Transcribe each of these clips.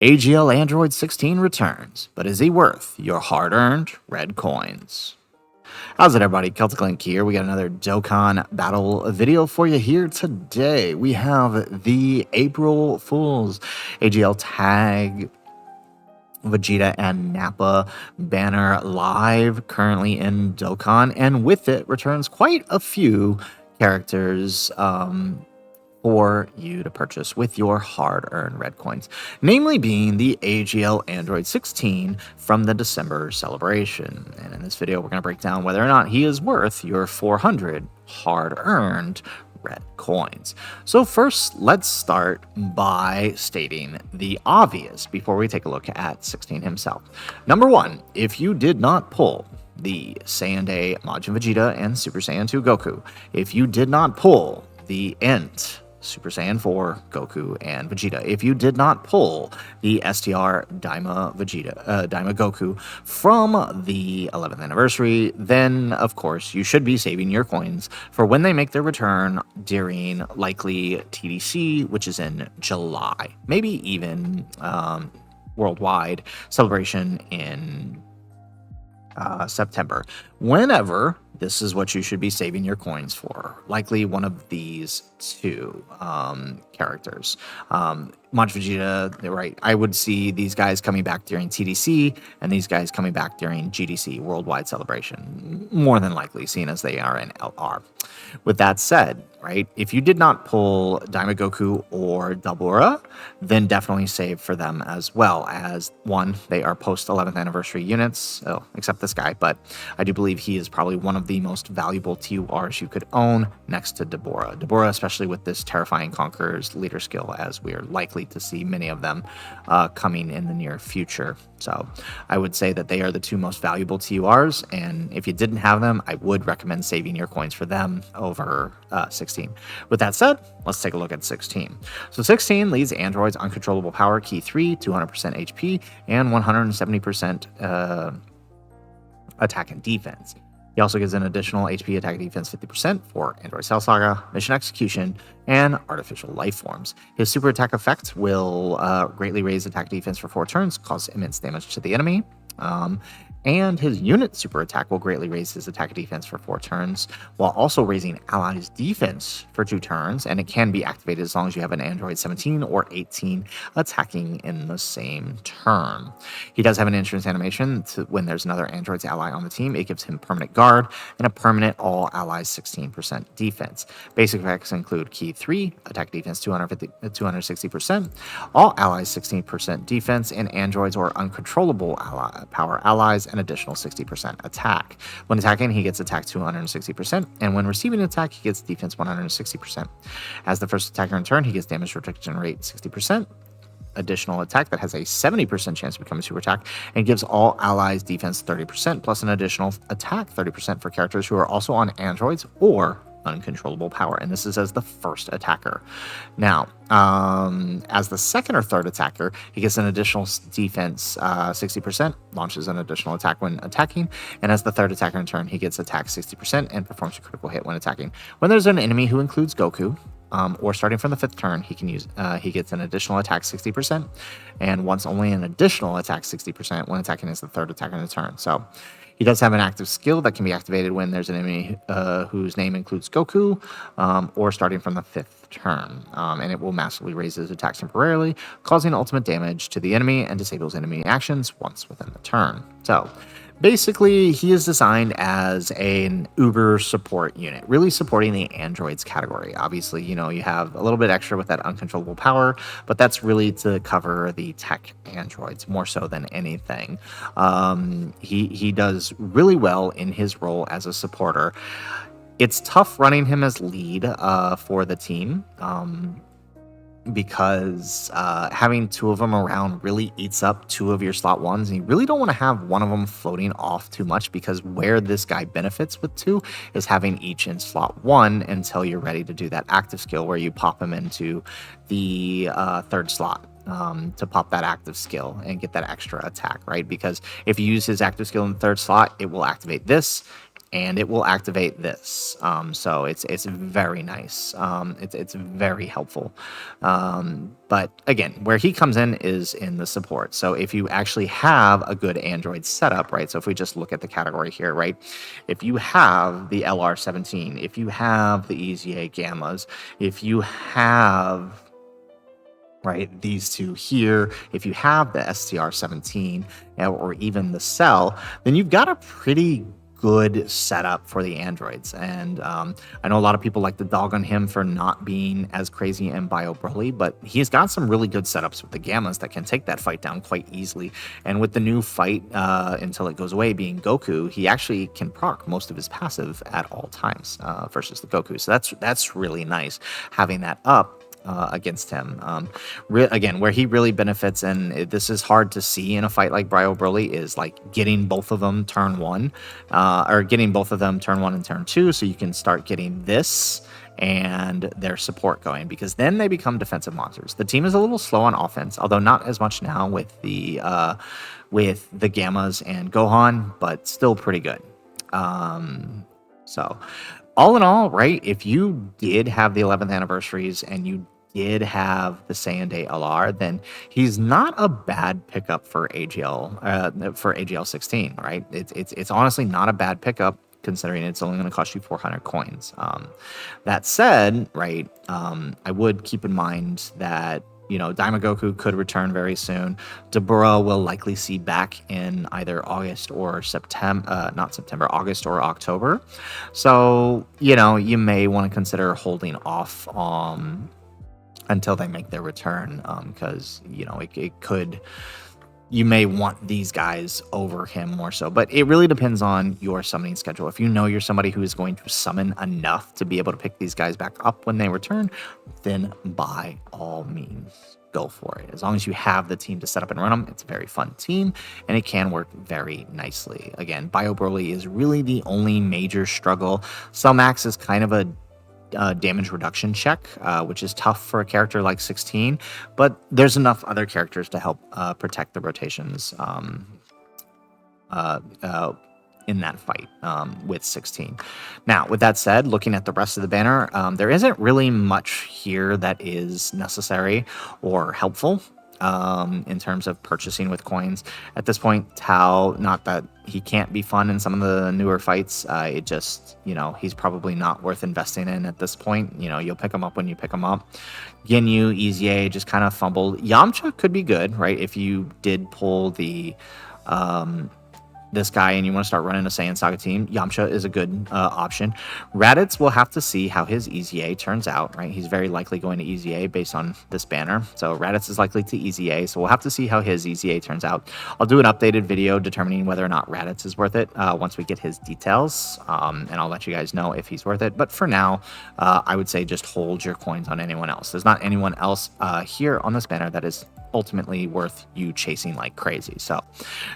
AGL Android 16 returns, but is he worth your hard-earned red coins? How's it, everybody? Celtic Link here. We got another Dokkan Battle video for you here today. We have the April Fool's AGL tag Vegeta and Nappa banner live currently in Dokkan, and with it returns quite a few characters for you to purchase with your hard-earned red coins, namely being the AGL Android 16 from the December celebration. And in this video, we're going to break down whether or not he is worth your 400 hard-earned red coins. So first, let's start by stating the obvious before we take a look at 16 himself. Number one, if you did not pull the Saiyan Day Majin Vegeta and Super Saiyan 2 Goku, if you did not pull the Ent Super Saiyan 4 Goku and Vegeta, if you did not pull the STR Daima Goku from the 11th anniversary, then of course you should be saving your coins for when they make their return during likely TDC, which is in July, maybe even worldwide celebration in September. Whenever, this is what you should be saving your coins for. Likely one of these two characters. Majin Vegeta, right? I would see these guys coming back during TDC and these guys coming back during GDC, Worldwide Celebration, more than likely, seeing as they are in LR. With that said, right, if you did not pull Daima Goku or Dabura, then definitely save for them as well, as one, they are post 11th anniversary units, except this guy, but I do believe he is probably one of the most valuable TURs you could own next to Dabura. Dabura, especially with this Terrifying Conqueror's leader skill, as we are likely to see many of them coming in the near future. So I would say that they are the two most valuable TURs, and if you didn't have them, I would recommend saving your coins for them over 16. With that said, let's take a look at 16. So 16 leads androids uncontrollable power key 3, 200% HP, and 170% attack and defense. He also gives an additional HP attack defense 50% for Android Cell Saga, Mission Execution, and Artificial Life Forms. His super attack effect will greatly raise attack defense for 4 turns, cause immense damage to the enemy. And his unit super attack will greatly raise his attack defense for 4 turns, while also raising allies' defense for 2 turns, and it can be activated as long as you have an Android 17 or 18 attacking in the same turn. He does have an entrance animation when there's another Android's ally on the team. It gives him permanent guard and a permanent all allies 16% defense. Basic effects include key 3, attack defense 260%, all allies 16% defense, and androids or uncontrollable power allies an additional 60% attack. When attacking, he gets attack 260%, and when receiving an attack, he gets defense 160%. As the first attacker in turn, he gets damage reduction rate 60%, additional attack that has a 70% chance to become a super attack, and gives all allies defense 30%, plus an additional attack 30% for characters who are also on androids or uncontrollable power, and this is as the first attacker. Now, as the second or third attacker, he gets an additional defense 60%, launches an additional attack when attacking, and as the third attacker in turn, he gets attack 60% and performs a critical hit when attacking. When there's an enemy who includes Goku, or starting from the 5th turn, he gets an additional attack 60%, and once only an additional attack 60% when attacking as the third attacker in the turn. So he does have an active skill that can be activated when there's an enemy whose name includes Goku, or starting from the 5th turn, and it will massively raise his attack temporarily, causing ultimate damage to the enemy and disables enemy actions once within the turn. So basically, he is designed as an Uber support unit, really supporting the androids category. Obviously, you know, you have a little bit extra with that uncontrollable power, but that's really to cover the tech androids more so than anything. He does really well in his role as a supporter. It's tough running him as lead for the team. Because having 2 of them around really eats up 2 of your slot 1s, and you really don't want to have one of them floating off too much, because where this guy benefits with 2 is having each in slot 1 until you're ready to do that active skill where you pop him into the 3rd slot. To pop that active skill and get that extra attack, right? Because if you use his active skill in the 3rd slot, it will activate this, and it will activate this. So it's very nice. It's very helpful. But again, where he comes in is in the support. So if you actually have a good Android setup, right? So if we just look at the category here, right? If you have the LR17, if you have the EZA Gammas, if you have right, these two here, if you have the STR17 or even the Cell, then you've got a pretty good setup for the androids. And I know a lot of people like to dog on him for not being as crazy in Bio Broly, but he's got some really good setups with the Gammas that can take that fight down quite easily. And with the new fight until it goes away being Goku, he actually can proc most of his passive at all times versus the Goku. So that's really nice having that up against him. Again, where he really benefits, and this is hard to see in a fight like Bio Broly, is like getting both of them turn 1, or getting both of them turn 1 and turn 2, so you can start getting this and their support going, because then they become defensive monsters. The team is a little slow on offense, although not as much now with the Gammas and Gohan, but still pretty good. So all in all, right, if you did have the 11th anniversaries and you did have the Saiyan Day LR, then he's not a bad pickup for AGL 16, right? It's honestly not a bad pickup, considering it's only going to cost you 400 coins. That said, right, I would keep in mind that, you know, Daimagoku could return very soon. Dabura will likely see back in either August or August or October. So, you know, you may want to consider holding off until they make their return, because, you know, you may want these guys over him more so, but it really depends on your summoning schedule. If you know you're somebody who is going to summon enough to be able to pick these guys back up when they return, then by all means, go for it. As long as you have the team to set up and run them, it's a very fun team, and it can work very nicely. Again, Bio Broly is really the only major struggle. Cell Max is kind of a damage reduction check, which is tough for a character like 16, but there's enough other characters to help protect the rotations in that fight with 16. Now, with that said, looking at the rest of the banner, there isn't really much here that is necessary or helpful in terms of purchasing with coins. At this point, Tao, not that he can't be fun in some of the newer fights, it just, you know, he's probably not worth investing in at this point. You know, you'll pick him up when you pick him up. Ginyu, EZA just kind of fumbled. Yamcha could be good, right? If you did pull the this guy and you want to start running a Saiyan Saga team, Yamcha is a good option. Raditz will have to see how his EZA turns out, right? He's very likely going to EZA based on this banner. So Raditz is likely to EZA, so we'll have to see how his EZA turns out. I'll do an updated video determining whether or not Raditz is worth it once we get his details, and I'll let you guys know if he's worth it. But for now, I would say just hold your coins on anyone else. There's not anyone else here on this banner that is ultimately worth you chasing like crazy. So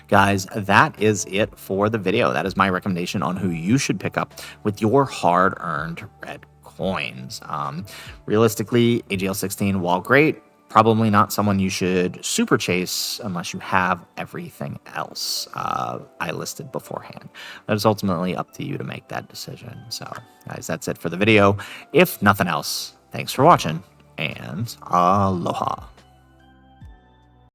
guys, that is it for the video. That is my recommendation on who you should pick up with your hard-earned red coins. Realistically, AGL 16, while great, probably not someone you should super chase unless you have everything else I listed beforehand. That is ultimately up to you to make that decision. So guys, that's it for the video. If nothing else, thanks for watching, and aloha.